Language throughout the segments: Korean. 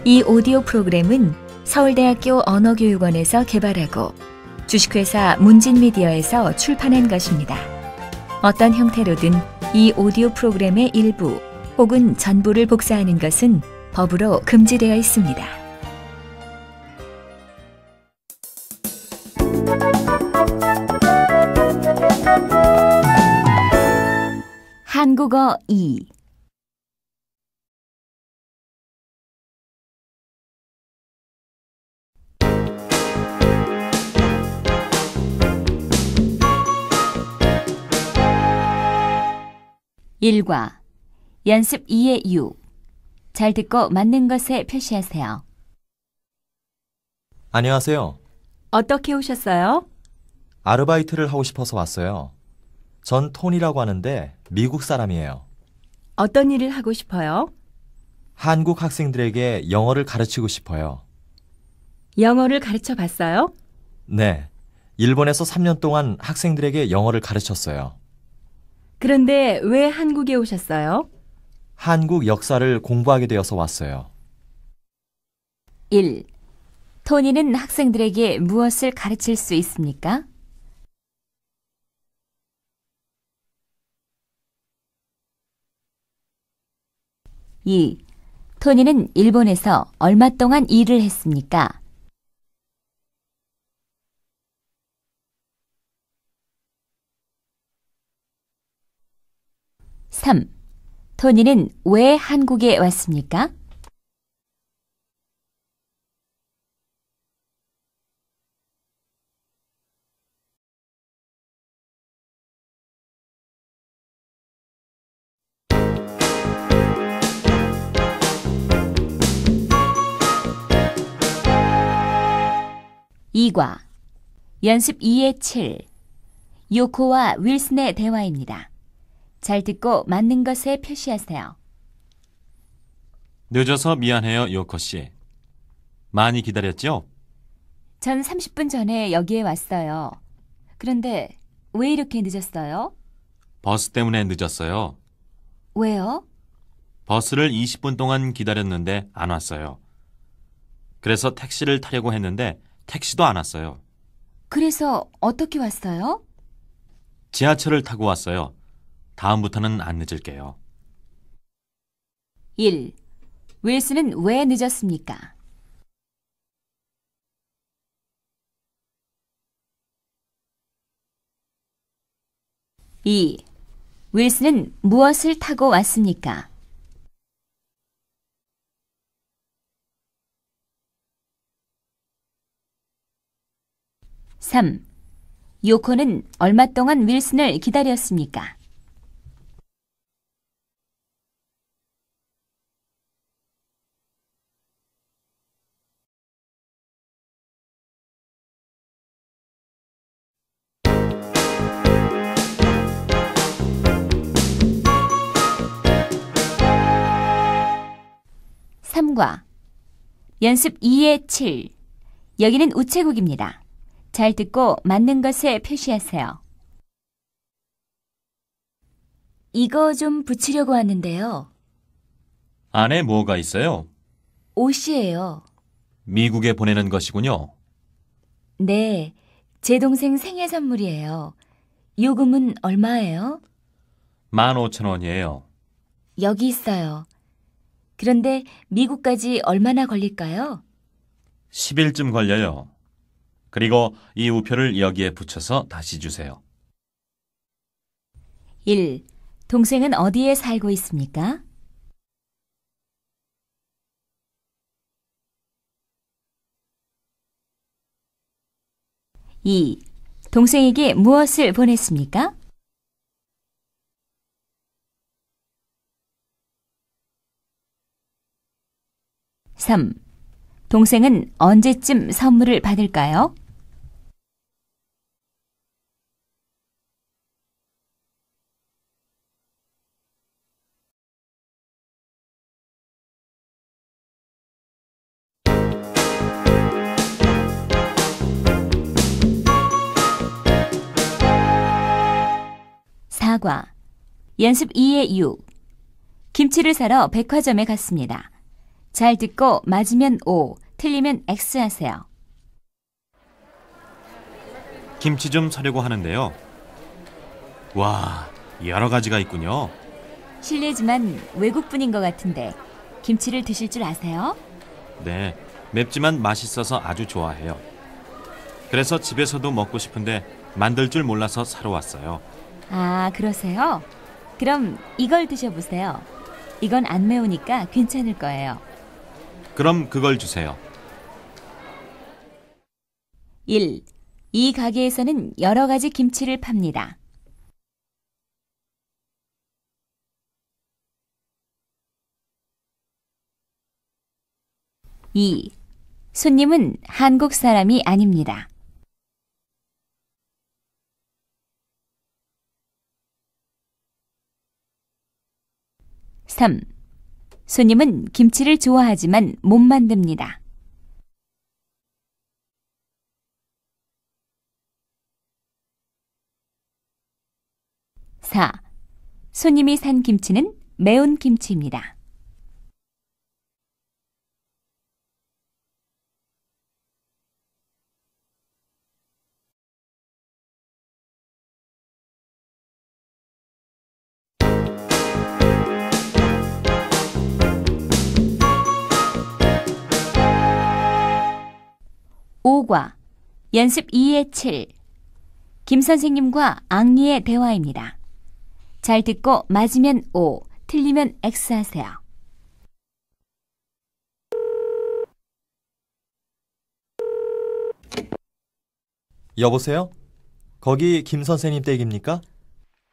이 오디오 프로그램은 서울대학교 언어교육원에서 개발하고 주식회사 문진미디어에서 출판한 것입니다. 어떤 형태로든 이 오디오 프로그램의 일부 혹은 전부를 복사하는 것은 법으로 금지되어 있습니다. 한국어 2 1과 연습 2의 6. 잘 듣고 맞는 것에 표시하세요. 안녕하세요. 어떻게 오셨어요? 아르바이트를 하고 싶어서 왔어요. 전 톤이라고 하는데 미국 사람이에요. 어떤 일을 하고 싶어요? 한국 학생들에게 영어를 가르치고 싶어요. 영어를 가르쳐 봤어요? 네. 일본에서 3년 동안 학생들에게 영어를 가르쳤어요. 그런데 왜 한국에 오셨어요? 한국 역사를 공부하게 되어서 왔어요. 1. 토니는 학생들에게 무엇을 가르칠 수 있습니까? 2. 토니는 일본에서 얼마 동안 일을 했습니까? 3. 토니는 왜 한국에 왔습니까? 2과 연습 2의 7. 요코와 윌슨의 대화입니다. 잘 듣고 맞는 것에 표시하세요. 늦어서 미안해요, 요코 씨. 많이 기다렸죠? 전 30분 전에 여기에 왔어요. 그런데 왜 이렇게 늦었어요? 버스 때문에 늦었어요. 왜요? 버스를 20분 동안 기다렸는데 안 왔어요. 그래서 택시를 타려고 했는데 택시도 안 왔어요. 그래서 어떻게 왔어요? 지하철을 타고 왔어요. 다음부터는 안 늦을게요. 1. 윌슨은 왜 늦었습니까? 2. 윌슨은 무엇을 타고 왔습니까? 3. 요코는 얼마 동안 윌슨을 기다렸습니까? 3과 연습 2의 7. 여기는 우체국입니다. 잘 듣고 맞는 것에 표시하세요. 이거 좀 붙이려고 왔는데요. 안에 뭐가 있어요? 옷이에요. 미국에 보내는 것이군요. 네, 제 동생 생일 선물이에요. 요금은 얼마예요? 15,000원이에요. 여기 있어요. 그런데 미국까지 얼마나 걸릴까요? 10일쯤 걸려요. 그리고 이 우표를 여기에 붙여서 다시 주세요. 1. 동생은 어디에 살고 있습니까? 2. 동생에게 무엇을 보냈습니까? 3. 동생은 언제쯤 선물을 받을까요? 4과 연습 2의 6. 김치를 사러 백화점에 갔습니다. 잘 듣고 맞으면 O, 틀리면 X 하세요. 김치 좀 사려고 하는데요. 와, 여러 가지가 있군요. 실례지만 외국분인 것 같은데 김치를 드실 줄 아세요? 네, 맵지만 맛있어서 아주 좋아해요. 그래서 집에서도 먹고 싶은데 만들 줄 몰라서 사러 왔어요. 아, 그러세요? 그럼 이걸 드셔보세요. 이건 안 매우니까 괜찮을 거예요. 그럼 그걸 주세요. 1. 이 가게에서는 여러 가지 김치를 팝니다. 2. 손님은 한국 사람이 아닙니다. 3. 손님은 김치를 좋아하지만 못 만듭니다. 4. 손님이 산 김치는 매운 김치입니다. 5과 연습 2의 7. 김 선생님과 앙리의 대화입니다. 잘 듣고 맞으면 O, 틀리면 X 하세요. 여보세요? 거기 김 선생님 댁입니까?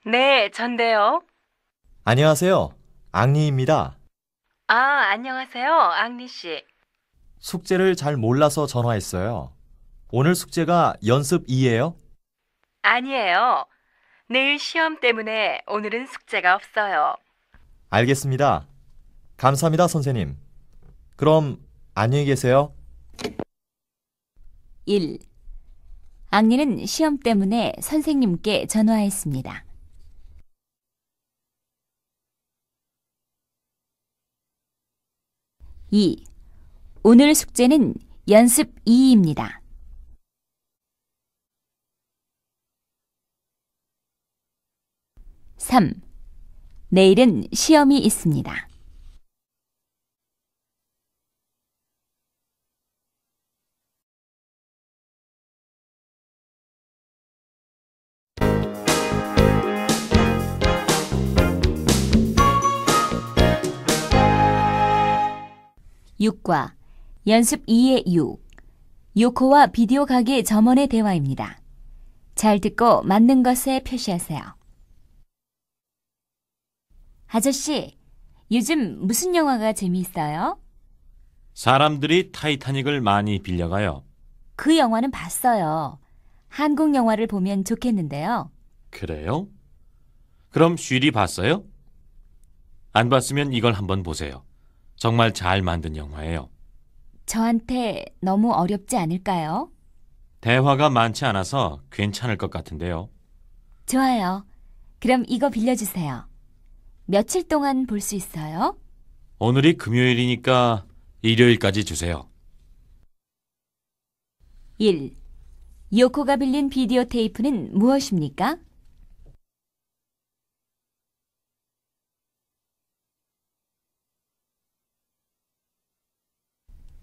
네, 전데요. 안녕하세요. 앙리입니다. 아, 안녕하세요, 앙리 씨. 숙제를 잘 몰라서 전화했어요. 오늘 숙제가 연습 2예요? 아니에요. 내일 시험 때문에 오늘은 숙제가 없어요. 알겠습니다. 감사합니다, 선생님. 그럼 안녕히 계세요. 1. 앙리는 시험 때문에 선생님께 전화했습니다. 2. 오늘 숙제는 연습 2입니다. 3. 내일은 시험이 있습니다. 6과 연습 2의 6. 요코와 비디오 가게 점원의 대화입니다. 잘 듣고 맞는 것에 표시하세요. 아저씨, 요즘 무슨 영화가 재미있어요? 사람들이 타이타닉을 많이 빌려가요. 그 영화는 봤어요. 한국 영화를 보면 좋겠는데요. 그래요? 그럼 쉬리 봤어요? 안 봤으면 이걸 한번 보세요. 정말 잘 만든 영화예요. 저한테 너무 어렵지 않을까요? 대화가 많지 않아서 괜찮을 것 같은데요. 좋아요. 그럼 이거 빌려주세요. 며칠 동안 볼 수 있어요? 오늘이 금요일이니까 일요일까지 주세요. 1. 요코가 빌린 비디오 테이프는 무엇입니까?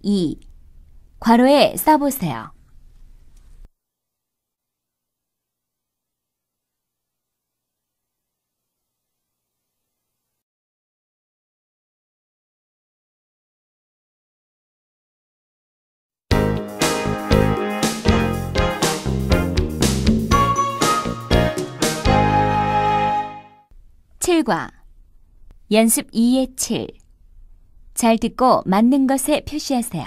2. 괄호에 써보세요. 7과 연습 2의 7. 잘 듣고 맞는 것에 표시하세요.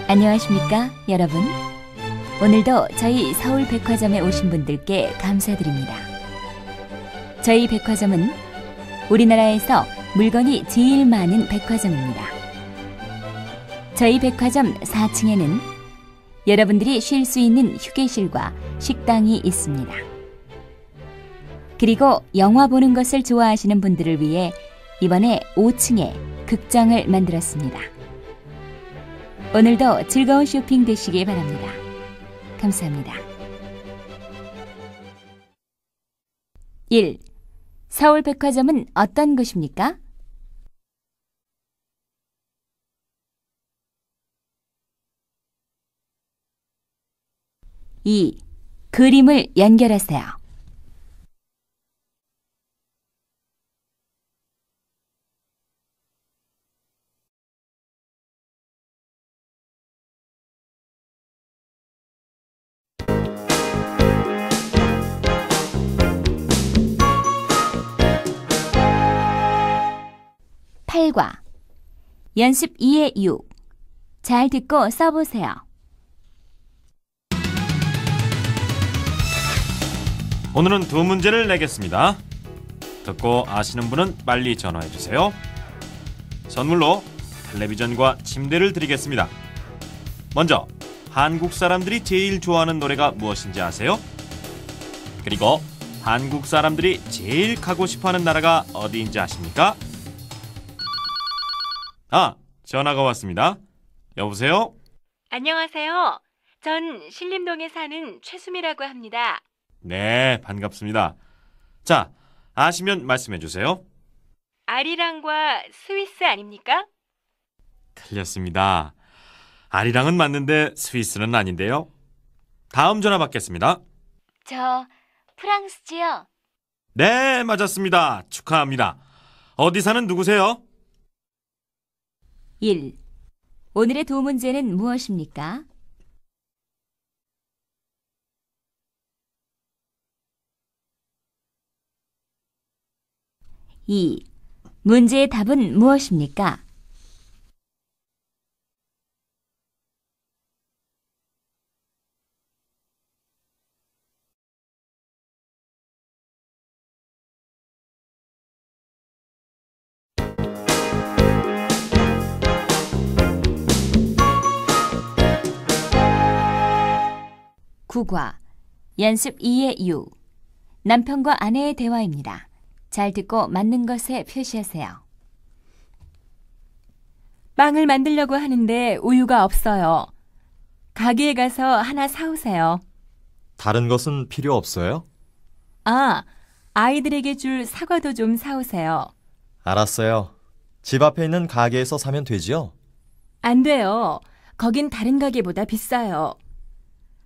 안녕하십니까, 여러분. 오늘도 저희 서울 백화점에 오신 분들께 감사드립니다. 저희 백화점은 우리나라에서 물건이 제일 많은 백화점입니다. 저희 백화점 4층에는 여러분들이 쉴 수 있는 휴게실과 식당이 있습니다. 그리고 영화 보는 것을 좋아하시는 분들을 위해 이번에 5층에 극장을 만들었습니다. 오늘도 즐거운 쇼핑 되시기 바랍니다. 감사합니다. 1. 서울백화점은 어떤 곳입니까? 2. 그림을 연결하세요. 8과 연습 2의 6. 잘 듣고 써보세요. 오늘은 두 문제를 내겠습니다. 듣고 아시는 분은 빨리 전화해 주세요. 선물로 텔레비전과 침대를 드리겠습니다. 먼저 한국 사람들이 제일 좋아하는 노래가 무엇인지 아세요? 그리고 한국 사람들이 제일 가고 싶어하는 나라가 어디인지 아십니까? 전화가 왔습니다. 여보세요? 안녕하세요. 전 신림동에 사는 최수미라고 합니다. 네, 반갑습니다. 자, 아시면 말씀해 주세요. 아리랑과 스위스 아닙니까? 틀렸습니다. 아리랑은 맞는데 스위스는 아닌데요. 다음 전화 받겠습니다. 저 프랑스지요. 네, 맞았습니다. 축하합니다. 어디 사는 누구세요? 1. 오늘의 두 문제는 무엇입니까? 2. 문제의 답은 무엇입니까? 9과 연습 2의 6. 남편과 아내의 대화입니다. 잘 듣고 맞는 것에 표시하세요. 빵을 만들려고 하는데 우유가 없어요. 가게에 가서 하나 사오세요. 다른 것은 필요 없어요? 아이들에게 줄 사과도 좀 사오세요. 알았어요. 집 앞에 있는 가게에서 사면 되지요? 안 돼요. 거긴 다른 가게보다 비싸요.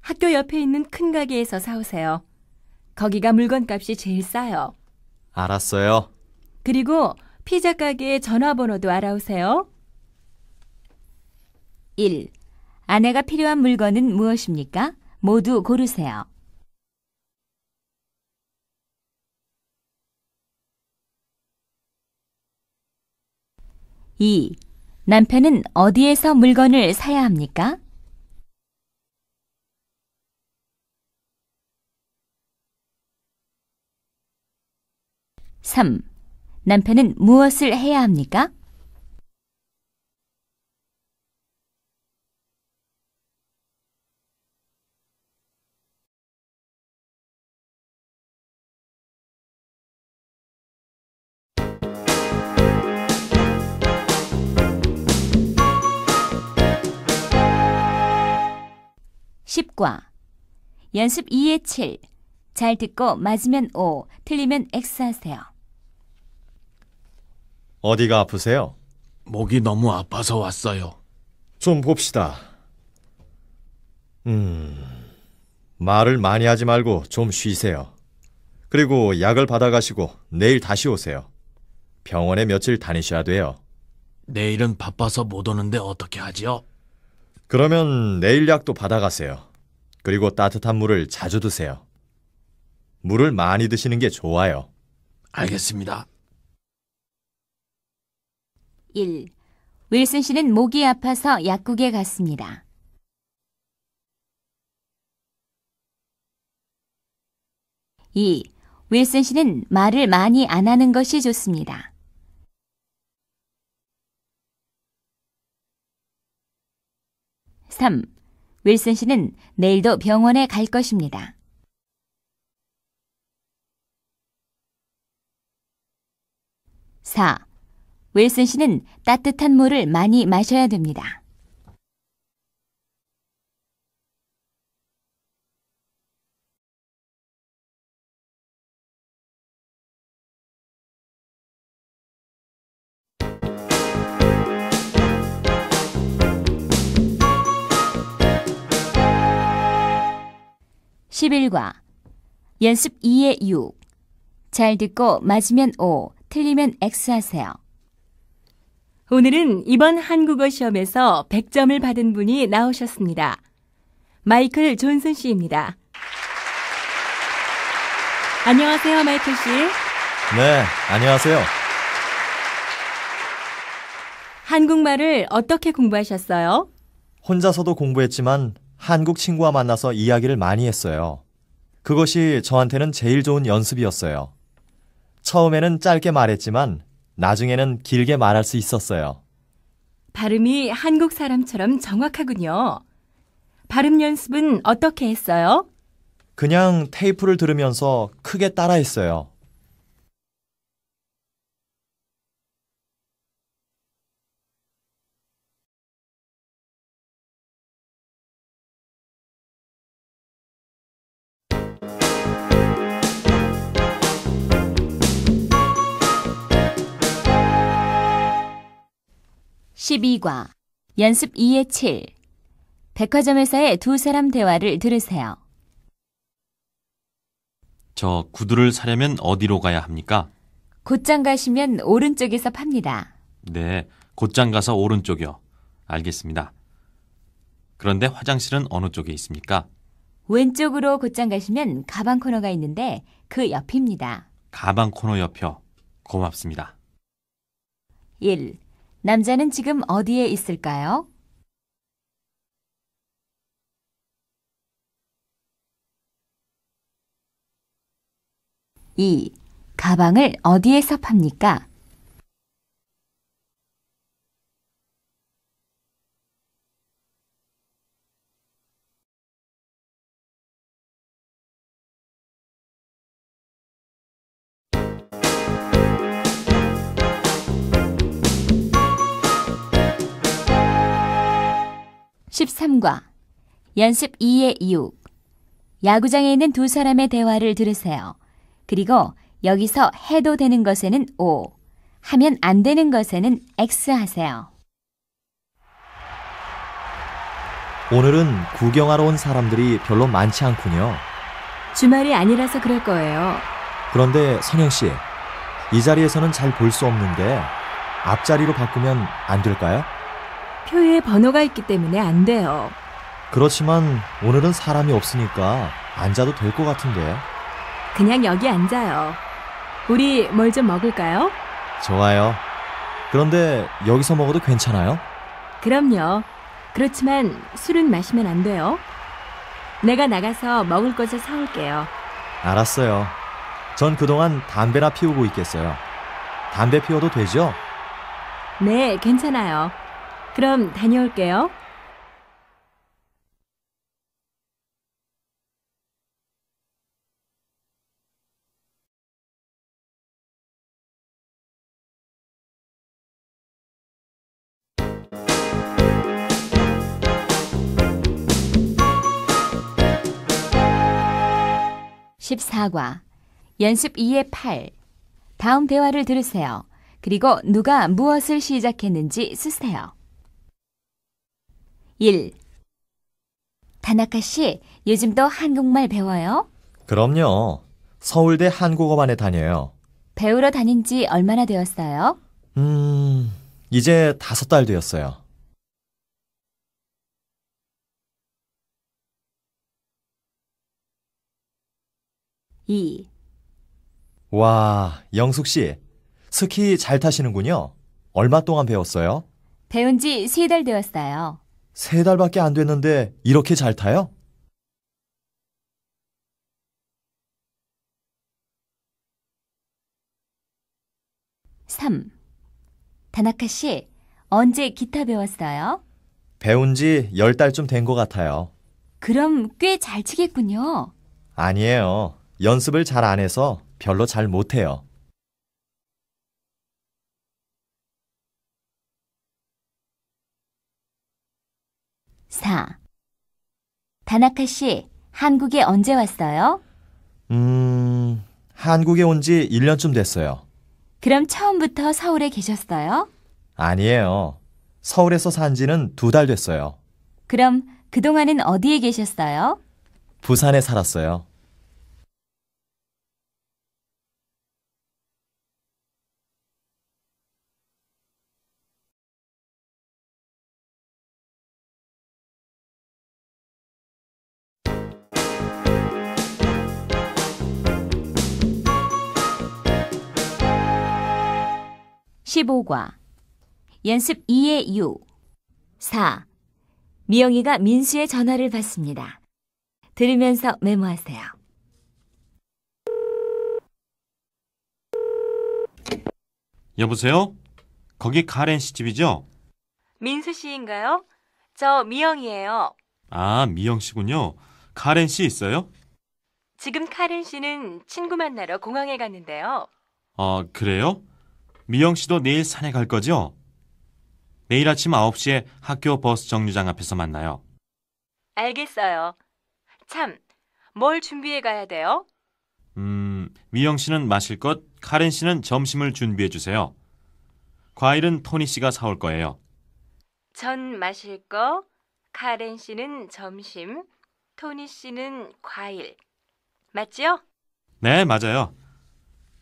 학교 옆에 있는 큰 가게에서 사오세요. 거기가 물건값이 제일 싸요. 알았어요. 그리고 피자 가게의 전화번호도 알아오세요. 1. 아내가 필요한 물건은 무엇입니까? 모두 고르세요. 2. 남편은 어디에서 물건을 사야 합니까? 3. 남편은 무엇을 해야 합니까? 10과 연습 2의 7. 잘 듣고 맞으면 O, 틀리면 X 하세요. 어디가 아프세요? 목이 너무 아파서 왔어요. 좀 봅시다. 말을 많이 하지 말고 좀 쉬세요. 그리고 약을 받아가시고 내일 다시 오세요. 병원에 며칠 다니셔야 돼요. 내일은 바빠서 못 오는데 어떻게 하지요? 그러면 내일 약도 받아가세요. 그리고 따뜻한 물을 자주 드세요. 물을 많이 드시는 게 좋아요. 알겠습니다. 1. 윌슨 씨는 목이 아파서 약국에 갔습니다. 2. 윌슨 씨는 말을 많이 안 하는 것이 좋습니다. 3. 윌슨 씨는 내일도 병원에 갈 것입니다. 4. 윌슨 씨는 따뜻한 물을 많이 마셔야 됩니다. (11과) 연습 2의 6. 잘 듣고 맞으면 O, 틀리면 X 하세요. 오늘은 이번 한국어 시험에서 100점을 받은 분이 나오셨습니다. 마이클 존슨 씨입니다. 안녕하세요, 마이클 씨. 네, 안녕하세요. 한국말을 어떻게 공부하셨어요? 혼자서도 공부했지만 한국 친구와 만나서 이야기를 많이 했어요. 그것이 저한테는 제일 좋은 연습이었어요. 처음에는 짧게 말했지만 나중에는 길게 말할 수 있었어요. 발음이 한국 사람처럼 정확하군요. 발음 연습은 어떻게 했어요? 그냥 테이프를 들으면서 크게 따라했어요. (12과) 연습 2의 7. 백화점에서의 두 사람 대화를 들으세요. 저 구두를 사려면 어디로 가야 합니까? 곧장 가시면 오른쪽에서 팝니다. 네, 곧장 가서 오른쪽이요. 알겠습니다. 그런데 화장실은 어느 쪽에 있습니까? 왼쪽으로 곧장 가시면 가방 코너가 있는데 그 옆입니다. 가방 코너 옆이요. 고맙습니다. 1. 남자는 지금 어디에 있을까요? 2. 가방을 어디에서 팝니까? 13과 연습 2의 6. 야구장에 있는 두 사람의 대화를 들으세요. 그리고 여기서 해도 되는 것에는 O, 하면 안 되는 것에는 X 하세요. 오늘은 구경하러 온 사람들이 별로 많지 않군요. 주말이 아니라서 그럴 거예요. 그런데 선영 씨, 이 자리에서는 잘 볼 수 없는데 앞자리로 바꾸면 안 될까요? 표에 번호가 있기 때문에 안 돼요. 그렇지만 오늘은 사람이 없으니까 앉아도 될 것 같은데. 그냥 여기 앉아요. 우리 뭘 좀 먹을까요? 좋아요. 그런데 여기서 먹어도 괜찮아요? 그럼요. 그렇지만 술은 마시면 안 돼요. 내가 나가서 먹을 것을 사올게요. 알았어요. 전 그동안 담배나 피우고 있겠어요. 담배 피워도 되죠? 네, 괜찮아요. 그럼 다녀올게요. (14과) 연습 2의 8. 다음 대화를 들으세요. 그리고 누가 무엇을 시작했는지 쓰세요. 1. 다나카 씨, 요즘도 한국말 배워요? 그럼요. 서울대 한국어반에 다녀요. 배우러 다닌 지 얼마나 되었어요? 이제 5달 되었어요. 2. 와, 영숙 씨, 스키 잘 타시는군요. 얼마 동안 배웠어요? 배운 지 3달 되었어요. 3달밖에 안 됐는데 이렇게 잘 타요? 3. 다나카 씨, 언제 기타 배웠어요? 배운 지 10달쯤 된 것 같아요. 그럼 꽤 잘 치겠군요. 아니에요. 연습을 잘 안 해서 별로 잘 못해요. 4. 다나카 씨, 한국에 언제 왔어요? 한국에 온 지 1년쯤 됐어요. 그럼 처음부터 서울에 계셨어요? 아니에요. 서울에서 산 지는 2달 됐어요. 그럼 그동안은 어디에 계셨어요? 부산에 살았어요. (15과) 연습 2의 6. 4. 미영이가 민수의 전화를 받습니다. 들으면서 메모하세요. 여보세요? 거기 카렌 씨 집이죠? 민수 씨인가요? 저 미영이에요. 아, 미영 씨군요. 카렌 씨 있어요? 지금 카렌 씨는 친구 만나러 공항에 갔는데요. 그래요? 미영 씨도 내일 산에 갈 거죠? 내일 아침 9시에 학교 버스 정류장 앞에서 만나요. 알겠어요. 참, 뭘 준비해 가야 돼요? 미영 씨는 마실 것, 카렌 씨는 점심을 준비해 주세요. 과일은 토니 씨가 사올 거예요. 전 마실 거, 카렌 씨는 점심, 토니 씨는 과일. 맞지요? 네, 맞아요.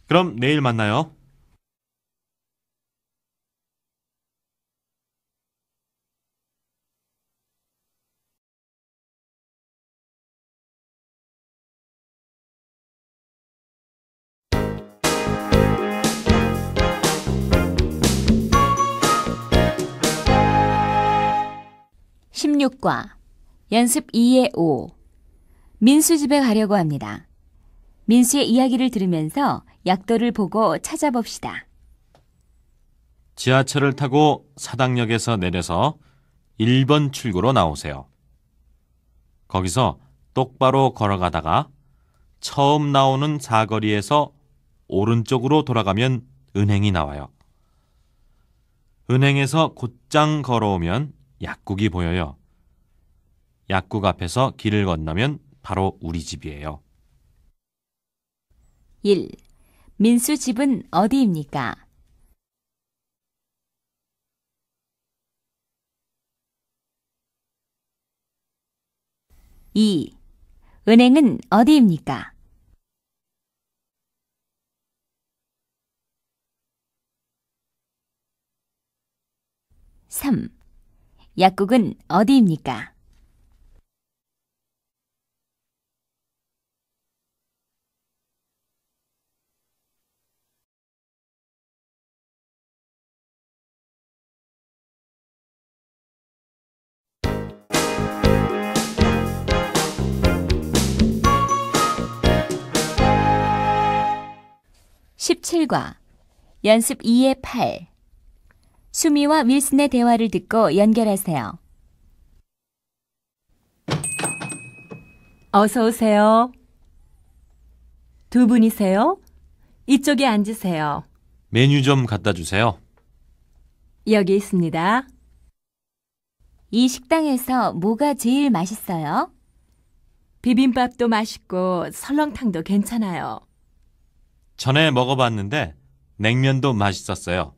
그럼 내일 만나요. (16과) 연습 2의 5. 민수 집에 가려고 합니다. 민수의 이야기를 들으면서 약도를 보고 찾아봅시다. 지하철을 타고 사당역에서 내려서 1번 출구로 나오세요. 거기서 똑바로 걸어가다가 처음 나오는 사거리에서 오른쪽으로 돌아가면 은행이 나와요. 은행에서 곧장 걸어오면 약국이 보여요. 약국 앞에서 길을 건너면 바로 우리 집이에요. 1. 민수 집은 어디입니까? 2. 은행은 어디입니까? 3. 약국은 어디입니까? 17과 연습 2의 8. 수미와 윌슨의 대화를 듣고 연결하세요. 어서 오세요. 두 분이세요? 이쪽에 앉으세요. 메뉴 좀 갖다 주세요. 여기 있습니다. 이 식당에서 뭐가 제일 맛있어요? 비빔밥도 맛있고 설렁탕도 괜찮아요. 전에 먹어봤는데 냉면도 맛있었어요.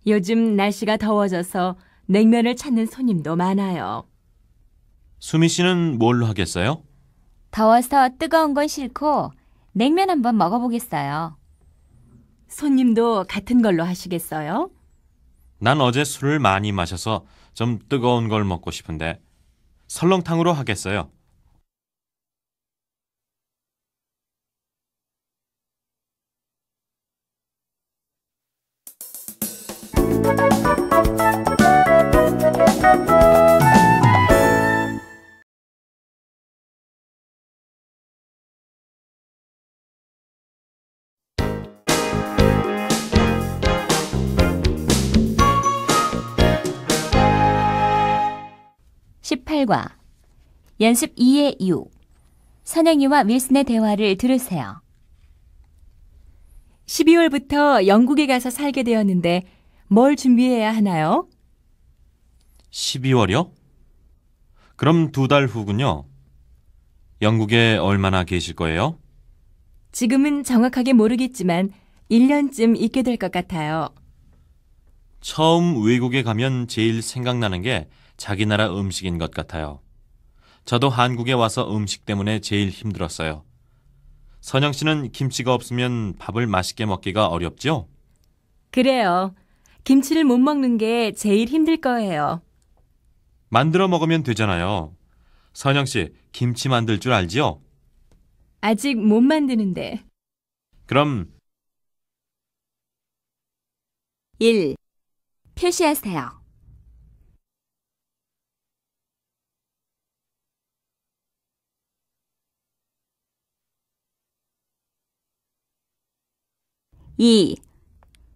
요즘 날씨가 더워져서 냉면을 찾는 손님도 많아요. 수미 씨는 뭘로 하겠어요? 더워서 뜨거운 건 싫고 냉면 한번 먹어보겠어요. 손님도 같은 걸로 하시겠어요? 난 어제 술을 많이 마셔서 좀 뜨거운 걸 먹고 싶은데 설렁탕으로 하겠어요. (18과) 연습 2의 6. 선영이와 윌슨의 대화를 들으세요. 12월부터 영국에 가서 살게 되었는데 뭘 준비해야 하나요? 12월이요? 그럼 2달 후군요. 영국에 얼마나 계실 거예요? 지금은 정확하게 모르겠지만 1년쯤 있게 될 것 같아요. 처음 외국에 가면 제일 생각나는 게 자기 나라 음식인 것 같아요. 저도 한국에 와서 음식 때문에 제일 힘들었어요. 선영 씨는 김치가 없으면 밥을 맛있게 먹기가 어렵죠? 그래요. 김치를 못 먹는 게 제일 힘들 거예요. 만들어 먹으면 되잖아요. 선영 씨, 김치 만들 줄 알지요? 아직 못 만드는데. 그럼 1. 표시하세요. 2.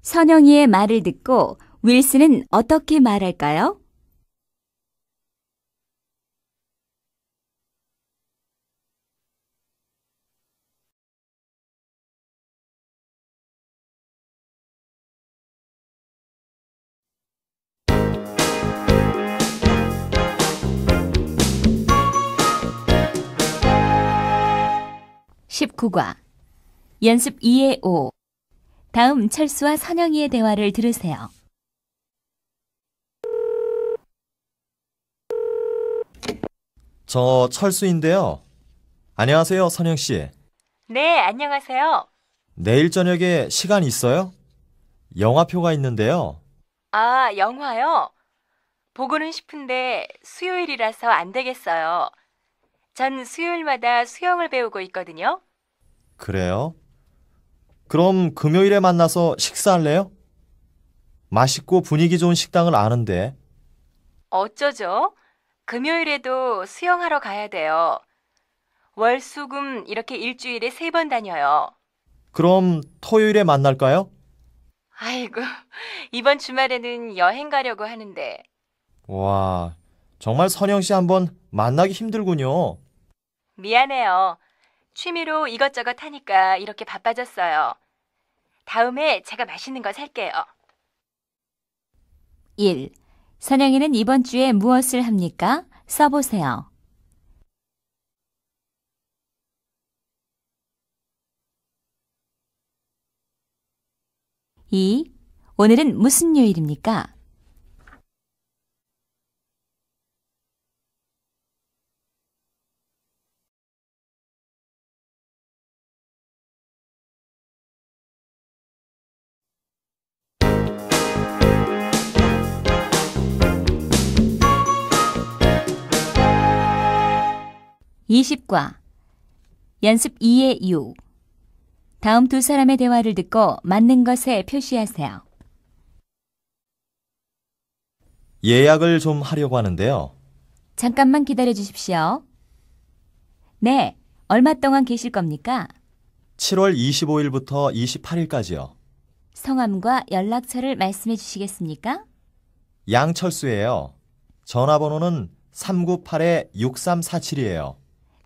선영이의 말을 듣고 윌슨은 어떻게 말할까요? 19과 연습 2의 5. 다음 철수와 선영이의 대화를 들으세요. 저 철수인데요. 안녕하세요, 선영 씨. 네, 안녕하세요. 내일 저녁에 시간 있어요? 영화표가 있는데요. 아, 영화요? 보고는 싶은데 수요일이라서 안 되겠어요. 전 수요일마다 수영을 배우고 있거든요. 그래요? 그럼 금요일에 만나서 식사할래요? 맛있고 분위기 좋은 식당을 아는데. 어쩌죠? 금요일에도 수영하러 가야 돼요. 월, 수, 금 이렇게 일주일에 3번 다녀요. 그럼 토요일에 만날까요? 아이고, 이번 주말에는 여행 가려고 하는데. 와, 정말 선영 씨 한번 만나기 힘들군요. 미안해요. 취미로 이것저것 하니까 이렇게 바빠졌어요. 다음에 제가 맛있는 거 살게요. 1. 선영이는 이번 주에 무엇을 합니까? 써보세요. 2. 오늘은 무슨 요일입니까? 20과 연습 2의 6. 다음 2사람의 대화를 듣고 맞는 것에 표시하세요. 예약을 좀 하려고 하는데요. 잠깐만 기다려 주십시오. 네, 얼마 동안 계실 겁니까? 7월 25일부터 28일까지요. 성함과 연락처를 말씀해 주시겠습니까? 양철수예요. 전화번호는 398-6347이에요.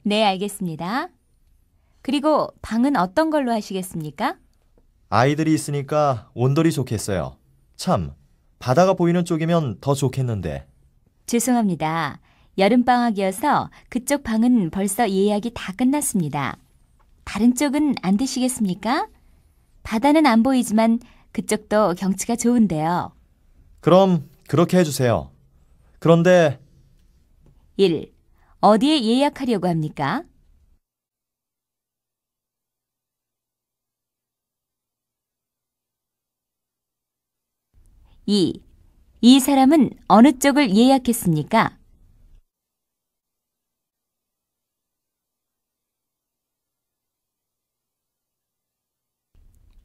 네, 알겠습니다. 그리고 방은 어떤 걸로 하시겠습니까? 아이들이 있으니까 온돌이 좋겠어요. 참, 바다가 보이는 쪽이면 더 좋겠는데. 죄송합니다. 여름방학이어서 그쪽 방은 벌써 예약이 다 끝났습니다. 다른 쪽은 안 되시겠습니까? 바다는 안 보이지만 그쪽도 경치가 좋은데요. 그럼 그렇게 해주세요. 그런데 1. 어디에 예약하려고 합니까? 2. 이 사람은 어느 쪽을 예약했습니까?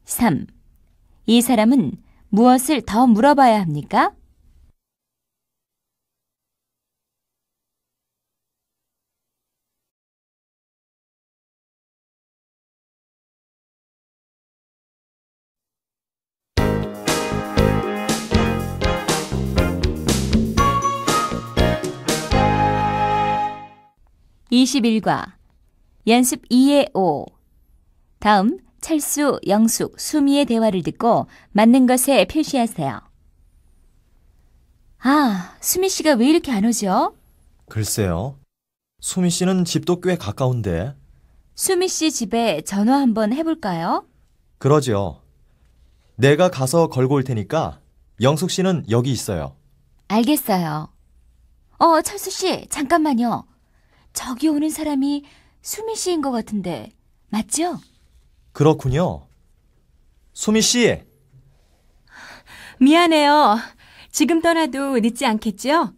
3. 이 사람은 무엇을 더 물어봐야 합니까? 21과 연습 2의 5. 다음 철수, 영숙, 수미의 대화를 듣고 맞는 것에 표시하세요. 아, 수미 씨가 왜 이렇게 안 오죠? 글쎄요. 수미 씨는 집도 꽤 가까운데. 수미 씨 집에 전화 한번 해볼까요? 그러죠. 내가 가서 걸고 올 테니까 영숙 씨는 여기 있어요. 알겠어요. 철수 씨, 잠깐만요. 저기 오는 사람이 수미 씨인 것 같은데, 맞죠? 그렇군요. 수미 씨, 미안해요. 지금 떠나도 늦지 않겠죠?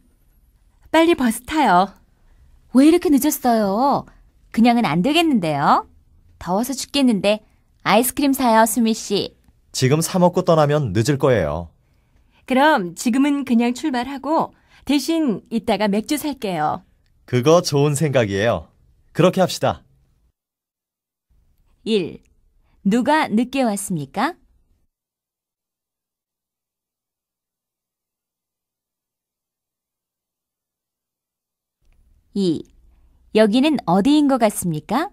빨리 버스 타요. 왜 이렇게 늦었어요? 그냥은 안 되겠는데요? 더워서 죽겠는데 아이스크림 사요, 수미 씨. 지금 사 먹고 떠나면 늦을 거예요. 그럼 지금은 그냥 출발하고 대신 이따가 맥주 살게요. 그거 좋은 생각이에요. 그렇게 합시다. 1. 누가 늦게 왔습니까? 2. 여기는 어디인 것 같습니까?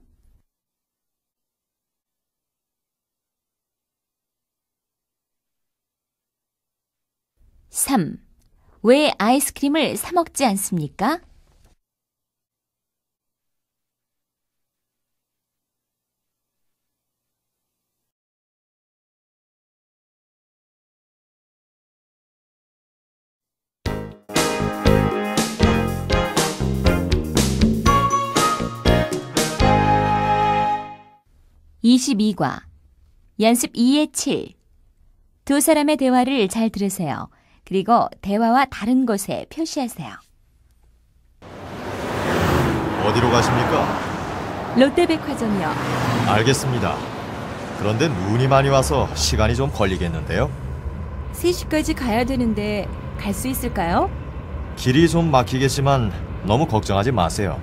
3. 왜 아이스크림을 사 먹지 않습니까? 22과 연습 2의 7. 두 사람의 대화를 잘 들으세요. 그리고 대화와 다른 곳에 표시하세요. 어디로 가십니까? 롯데백화점이요. 알겠습니다. 그런데 눈이 많이 와서 시간이 좀 걸리겠는데요. 3시까지 가야 되는데 갈 수 있을까요? 길이 좀 막히겠지만 너무 걱정하지 마세요.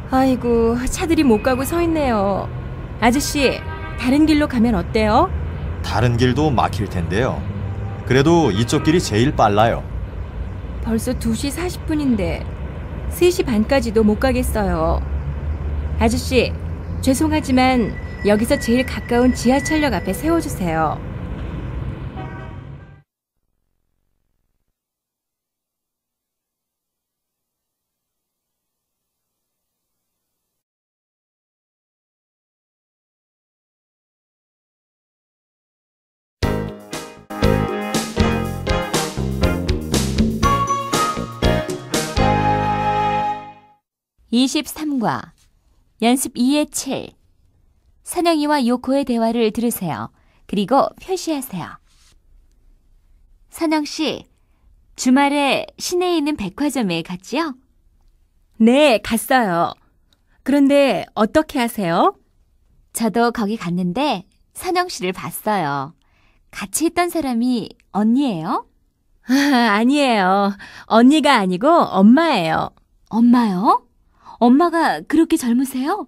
아이고, 차들이 못 가고 서 있네요. 아저씨, 다른 길로 가면 어때요? 다른 길도 막힐 텐데요. 그래도 이쪽 길이 제일 빨라요. 벌써 2시 40분인데 3시 반까지도 못 가겠어요. 아저씨, 죄송하지만 여기서 제일 가까운 지하철역 앞에 세워주세요. (23과) 연습 2의 7. 선영이와 요코의 대화를 들으세요. 그리고 표시하세요. 선영씨, 주말에 시내에 있는 백화점에 갔지요? 네, 갔어요. 그런데 어떻게 하세요? 저도 거기 갔는데 선영씨를 봤어요. 같이 있던 사람이 언니예요? 아니에요. 언니가 아니고 엄마예요. 엄마요? 엄마가 그렇게 젊으세요?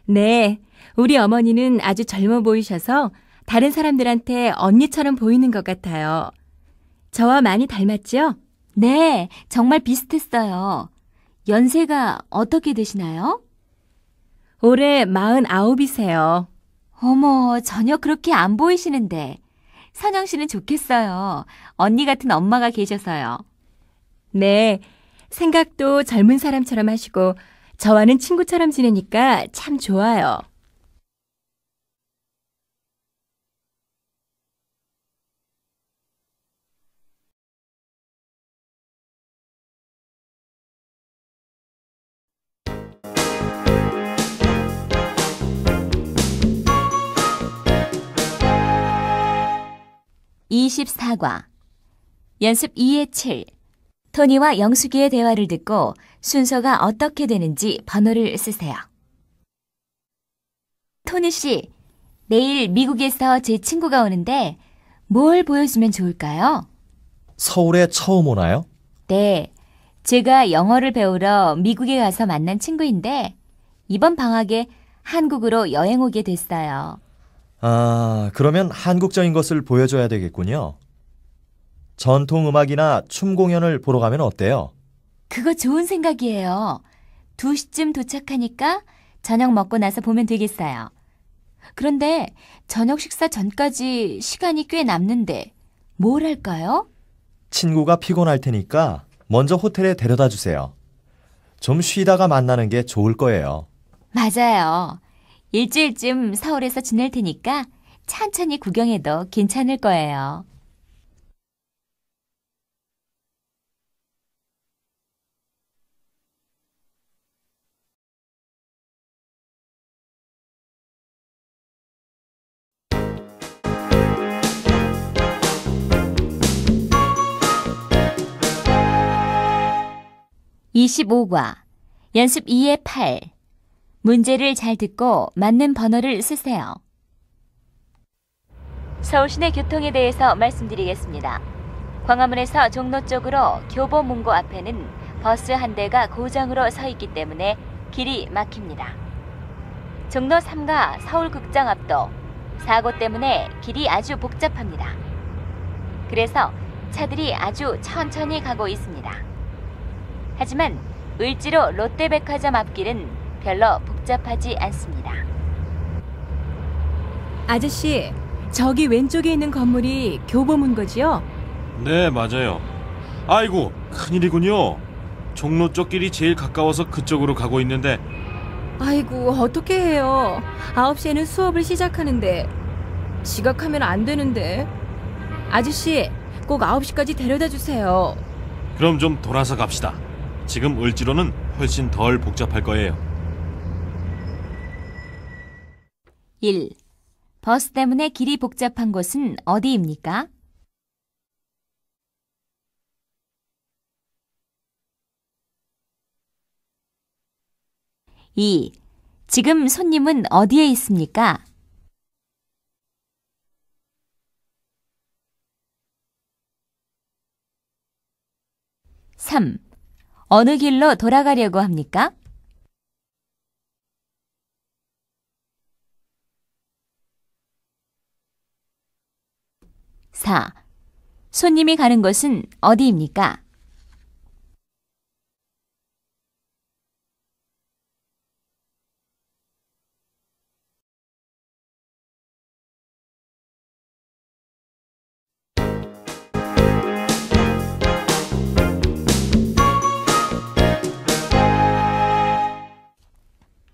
네, 우리 어머니는 아주 젊어 보이셔서 다른 사람들한테 언니처럼 보이는 것 같아요. 저와 많이 닮았죠? 네, 정말 비슷했어요. 연세가 어떻게 되시나요? 올해 49이세요. 어머, 전혀 그렇게 안 보이시는데. 선영 씨는 좋겠어요. 언니 같은 엄마가 계셔서요. 네, 생각도 젊은 사람처럼 하시고 저와는 친구처럼 지내니까 참 좋아요. (24과) 연습 2의 7. 토니와 영숙이의 대화를 듣고 순서가 어떻게 되는지 번호를 쓰세요. 토니 씨, 내일 미국에서 제 친구가 오는데 뭘 보여주면 좋을까요? 서울에 처음 오나요? 네, 제가 영어를 배우러 미국에 가서 만난 친구인데 이번 방학에 한국으로 여행 오게 됐어요. 아, 그러면 한국적인 것을 보여줘야 되겠군요. 전통 음악이나 춤 공연을 보러 가면 어때요? 그거 좋은 생각이에요. 2시쯤 도착하니까 저녁 먹고 나서 보면 되겠어요. 그런데 저녁 식사 전까지 시간이 꽤 남는데 뭘 할까요? 친구가 피곤할 테니까 먼저 호텔에 데려다 주세요. 좀 쉬다가 만나는 게 좋을 거예요. 맞아요. 일주일쯤 서울에서 지낼 테니까 천천히 구경해도 괜찮을 거예요. (25과) 연습 2의 8. 문제를 잘 듣고 맞는 번호를 쓰세요. 서울 시내 교통에 대해서 말씀드리겠습니다. 광화문에서 종로 쪽으로 교보문고 앞에는 버스 한 대가 고정으로 서 있기 때문에 길이 막힙니다. 종로 3가 서울극장 앞도 사고 때문에 길이 아주 복잡합니다. 그래서 차들이 아주 천천히 가고 있습니다. 하지만 을지로 롯데백화점 앞길은 별로 복잡하지 않습니다. 아저씨, 저기 왼쪽에 있는 건물이 교보문고지요? 네, 맞아요. 아이고, 큰일이군요. 종로 쪽 길이 제일 가까워서 그쪽으로 가고 있는데 아이고, 어떻게 해요? 9시에는 수업을 시작하는데 지각하면 안 되는데. 아저씨, 꼭 9시까지 데려다 주세요. 그럼 좀 돌아서 갑시다. 지금 을지로는 훨씬 덜 복잡할 거예요. 1. 버스 때문에 길이 복잡한 곳은 어디입니까? 2. 지금 손님은 어디에 있습니까? 3. 어느 길로 돌아가려고 합니까? 4. 손님이 가는 곳은 어디입니까?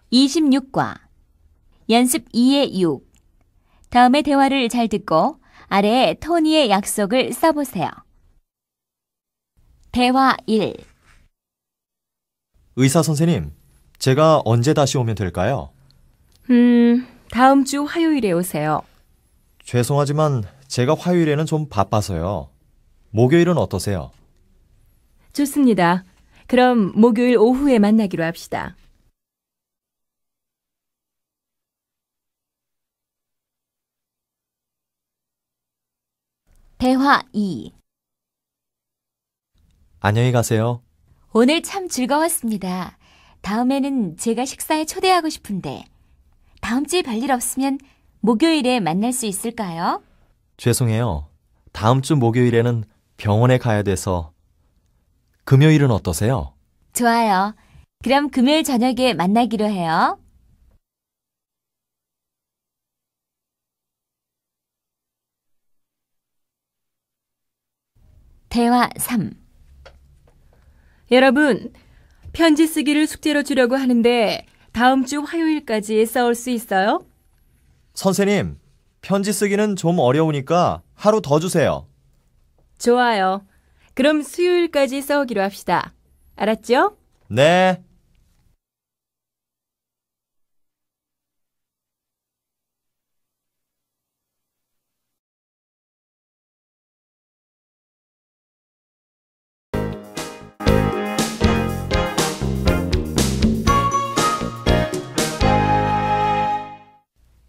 26과 연습 2의 6. 다음의 대화를 잘 듣고 아래에 토니의 약속을 써보세요. 대화 1. 의사 선생님, 제가 언제 다시 오면 될까요? 다음 주 화요일에 오세요. 죄송하지만 제가 화요일에는 좀 바빠서요. 목요일은 어떠세요? 좋습니다. 그럼 목요일 오후에 만나기로 합시다. 대화 2. 안녕히 가세요. 오늘 참 즐거웠습니다. 다음에는 제가 식사에 초대하고 싶은데 다음 주에 별일 없으면 목요일에 만날 수 있을까요? 죄송해요. 다음 주 목요일에는 병원에 가야 돼서. 금요일은 어떠세요? 좋아요. 그럼 금요일 저녁에 만나기로 해요. 대화 3. 여러분, 편지 쓰기를 숙제로 주려고 하는데 다음 주 화요일까지 써올 수 있어요? 선생님, 편지 쓰기는 좀 어려우니까 하루 더 주세요. 좋아요. 그럼 수요일까지 써오기로 합시다. 알았죠? 네.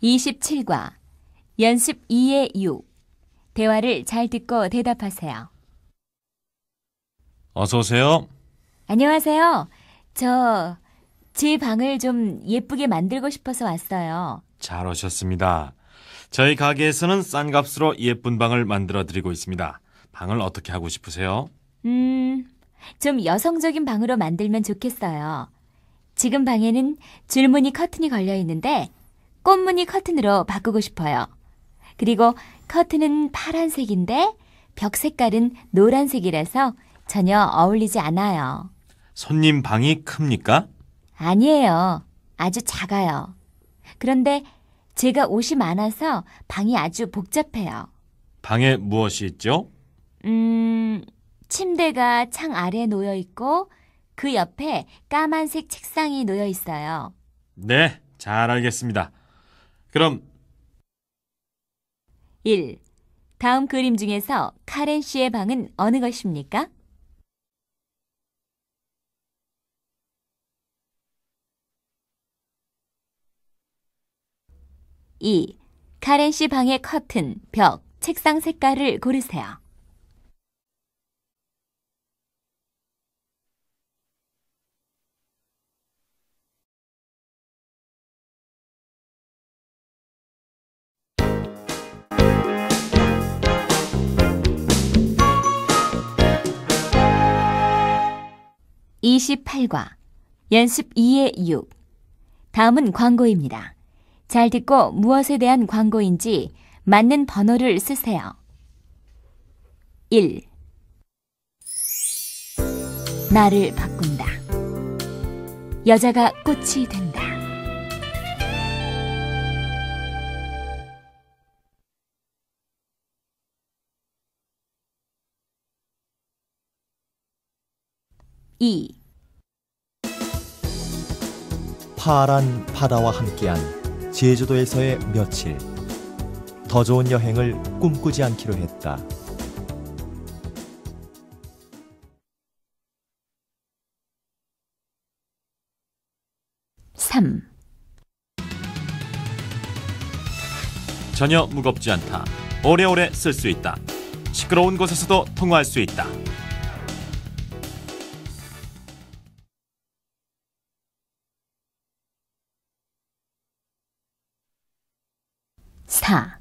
(27과) 연습 2의 6. 대화를 잘 듣고 대답하세요. 어서 오세요. 안녕하세요. 제 방을 좀 예쁘게 만들고 싶어서 왔어요. 잘 오셨습니다. 저희 가게에서는 싼 값으로 예쁜 방을 만들어 드리고 있습니다. 방을 어떻게 하고 싶으세요? 좀 여성적인 방으로 만들면 좋겠어요. 지금 방에는 줄무늬 커튼이 걸려 있는데 꽃무늬 커튼으로 바꾸고 싶어요. 그리고 커튼은 파란색인데 벽 색깔은 노란색이라서 전혀 어울리지 않아요. 손님 방이 큽니까? 아니에요. 아주 작아요. 그런데 제가 옷이 많아서 방이 아주 복잡해요. 방에 무엇이 있죠? 침대가 창 아래에 놓여 있고 그 옆에 까만색 책상이 놓여 있어요. 네, 잘 알겠습니다. 그럼 1. 다음 그림 중에서 카렌 씨의 방은 어느 것입니까? 2. 카렌 씨 방의 커튼, 벽, 책상 색깔을 고르세요. (28과) 연습 2의 6. 다음은 광고입니다. 잘 듣고 무엇에 대한 광고인지 맞는 번호를 쓰세요. 1. 나를 바꾼다. 여자가 꽃이 된다. 2. 파란 바다와 함께한 제주도에서의 며칠. 더 좋은 여행을 꿈꾸지 않기로 했다. 3. 전혀 무겁지 않다. 오래오래 쓸 수 있다. 시끄러운 곳에서도 통화할 수 있다. 4.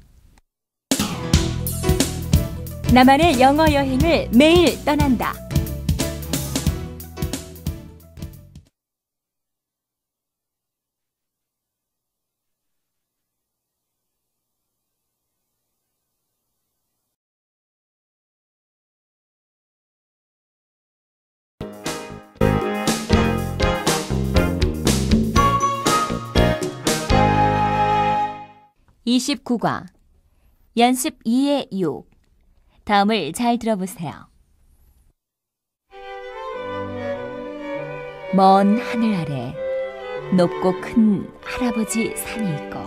나만의 영어 여행을 매일 떠난다. 29과 연습 2의 6. 다음을 잘 들어보세요. 먼 하늘 아래 높고 큰 할아버지 산이 있고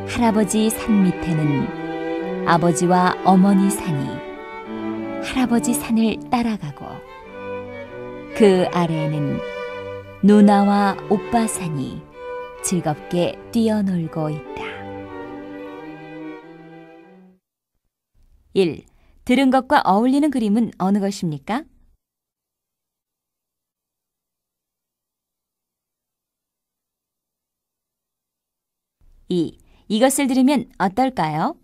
할아버지 산 밑에는 아버지와 어머니 산이 할아버지 산을 따라가고 그 아래에는 누나와 오빠 산이 즐겁게 뛰어놀고 있다. 1. 들은 것과 어울리는 그림은 어느 것입니까? 2. 이것을 들으면 어떨까요?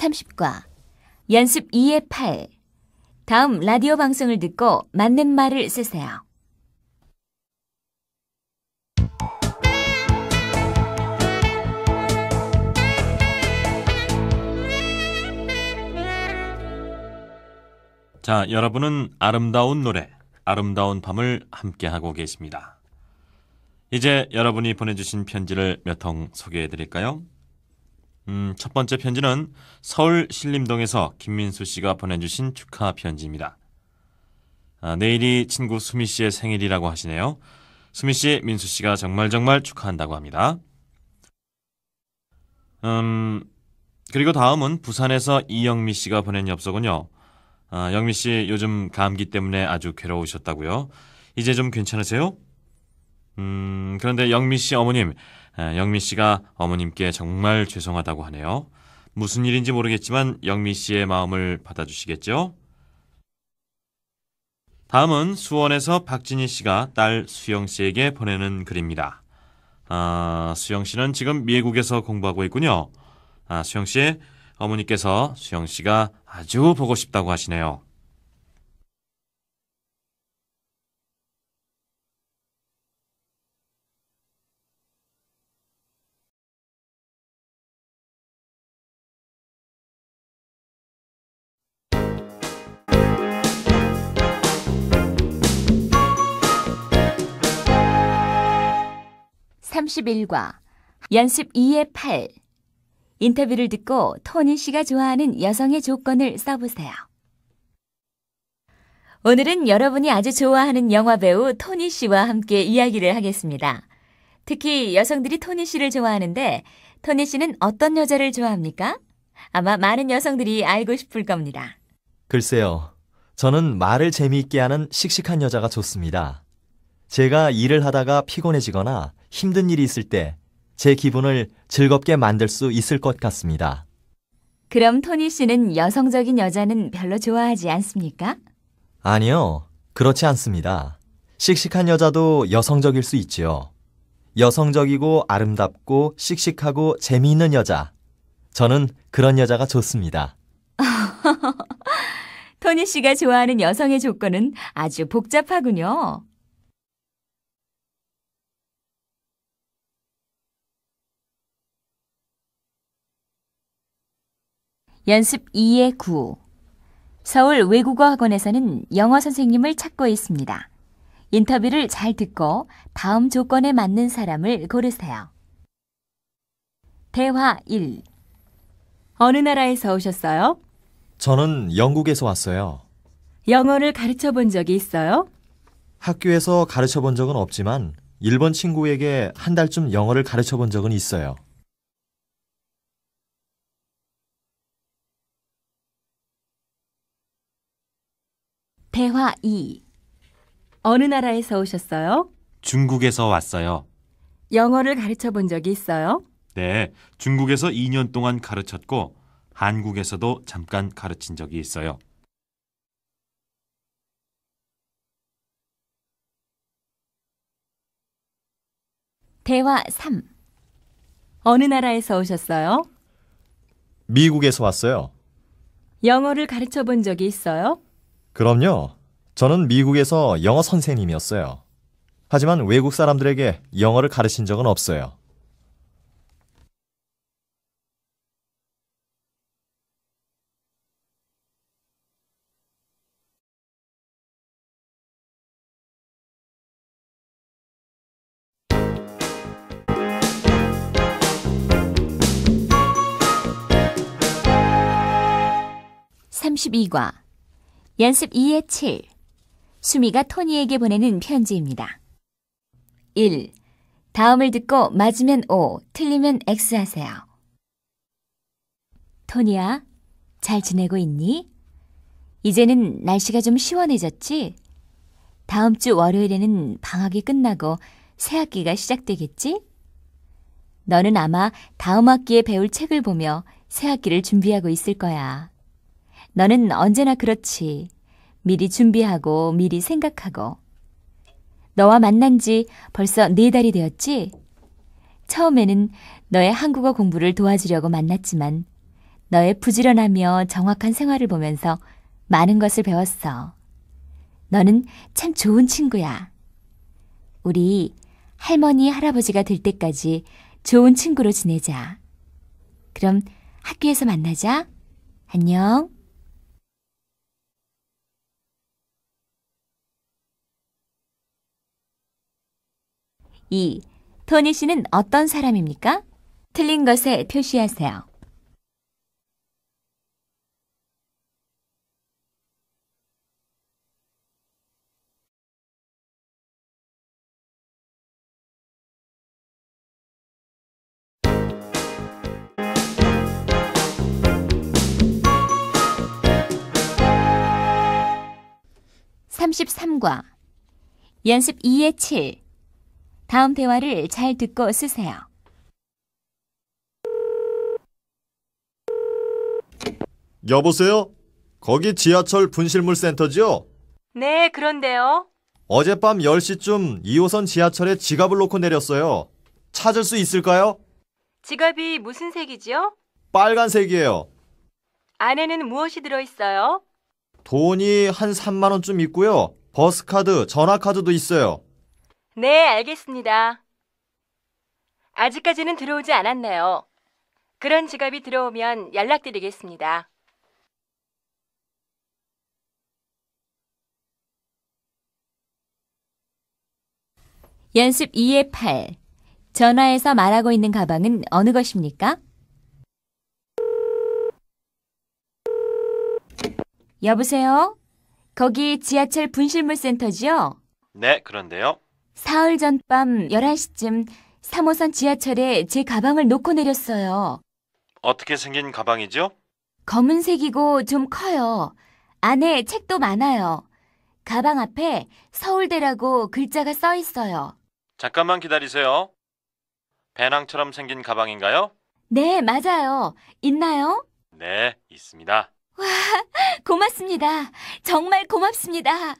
(30과) 연습 2의 8. 다음 라디오 방송을 듣고 맞는 말을 쓰세요. 자, 여러분은 아름다운 노래, 아름다운 밤을 함께하고 계십니다. 이제 여러분이 보내주신 편지를 몇 통 소개해드릴까요? 첫 번째 편지는 서울 신림동에서 김민수 씨가 보내주신 축하 편지입니다. 내일이 친구 수미 씨의 생일이라고 하시네요. 수미 씨, 민수 씨가 정말 축하한다고 합니다. 그리고 다음은 부산에서 이영미 씨가 보낸 엽서군요. 영미 씨 요즘 감기 때문에 아주 괴로우셨다고요? 이제 좀 괜찮으세요? 그런데 영미 씨 어머님, 영미 씨가 어머님께 정말 죄송하다고 하네요. 무슨 일인지 모르겠지만 영미 씨의 마음을 받아주시겠죠? 다음은 수원에서 박진희 씨가 딸 수영 씨에게 보내는 글입니다. 수영 씨는 지금 미국에서 공부하고 있군요. 수영 씨, 어머니께서 수영 씨가 아주 보고 싶다고 하시네요. (31과) 연습 2의 8. 인터뷰를 듣고 토니 씨가 좋아하는 여성의 조건을 써보세요. 오늘은 여러분이 아주 좋아하는 영화배우 토니 씨와 함께 이야기를 하겠습니다. 특히 여성들이 토니 씨를 좋아하는데 토니 씨는 어떤 여자를 좋아합니까? 아마 많은 여성들이 알고 싶을 겁니다. 글쎄요. 저는 말을 재미있게 하는 씩씩한 여자가 좋습니다. 제가 일을 하다가 피곤해지거나 힘든 일이 있을 때 제 기분을 즐겁게 만들 수 있을 것 같습니다. 그럼 토니 씨는 여성적인 여자는 별로 좋아하지 않습니까? 아니요. 그렇지 않습니다. 씩씩한 여자도 여성적일 수 있지요. 여성적이고 아름답고 씩씩하고 재미있는 여자. 저는 그런 여자가 좋습니다. 토니 씨가 좋아하는 여성의 조건은 아주 복잡하군요. 연습 2의 9. 서울 외국어학원에서는 영어 선생님을 찾고 있습니다. 인터뷰를 잘 듣고 다음 조건에 맞는 사람을 고르세요. 대화 1. 어느 나라에서 오셨어요? 저는 영국에서 왔어요. 영어를 가르쳐 본 적이 있어요? 학교에서 가르쳐 본 적은 없지만 일본 친구에게 한 달쯤 영어를 가르쳐 본 적은 있어요. 대화 2. 어느 나라에서 오셨어요? 중국에서 왔어요. 영어를 가르쳐 본 적이 있어요? 네, 중국에서 2년 동안 가르쳤고 한국에서도 잠깐 가르친 적이 있어요. 대화 3. 어느 나라에서 오셨어요? 미국에서 왔어요. 영어를 가르쳐 본 적이 있어요? 그럼요. 저는 미국에서 영어 선생님이었어요. 하지만 외국 사람들에게 영어를 가르친 적은 없어요. (32과) 연습 2의 7. 수미가 토니에게 보내는 편지입니다. 1. 다음을 듣고 맞으면 O, 틀리면 X 하세요. 토니야, 잘 지내고 있니? 이제는 날씨가 좀 시원해졌지? 다음 주 월요일에는 방학이 끝나고 새 학기가 시작되겠지? 너는 아마 다음 학기에 배울 책을 보며 새 학기를 준비하고 있을 거야. 너는 언제나 그렇지. 미리 준비하고 미리 생각하고. 너와 만난 지 벌써 4달이 되었지? 처음에는 너의 한국어 공부를 도와주려고 만났지만 너의 부지런하며 정확한 생활을 보면서 많은 것을 배웠어. 너는 참 좋은 친구야. 우리 할머니, 할아버지가 될 때까지 좋은 친구로 지내자. 그럼 학교에서 만나자. 안녕. 2. 토니 씨는 어떤 사람입니까? 틀린 것에 표시하세요. (33과) 연습 2의 7. 다음 대화를 잘 듣고 쓰세요. 여보세요? 거기 지하철 분실물 센터지요? 네, 그런데요. 어젯밤 10시쯤 2호선 지하철에 지갑을 놓고 내렸어요. 찾을 수 있을까요? 지갑이 무슨 색이지요? 빨간색이에요. 안에는 무엇이 들어있어요? 돈이 한 3만 원쯤 있고요. 버스카드, 전화카드도 있어요. 네, 알겠습니다. 아직까지는 들어오지 않았네요. 그런 지갑이 들어오면 연락드리겠습니다. 연습 2의 8. 전화해서 말하고 있는 가방은 어느 것입니까? 여보세요? 거기 지하철 분실물 센터지요? 네, 그런데요. 사흘 전 밤 11시쯤 3호선 지하철에 제 가방을 놓고 내렸어요. 어떻게 생긴 가방이죠? 검은색이고 좀 커요. 안에 책도 많아요. 가방 앞에 서울대라고 글자가 써 있어요. 잠깐만 기다리세요. 배낭처럼 생긴 가방인가요? 네, 맞아요. 있나요? 네, 있습니다. 고맙습니다. 정말 고맙습니다.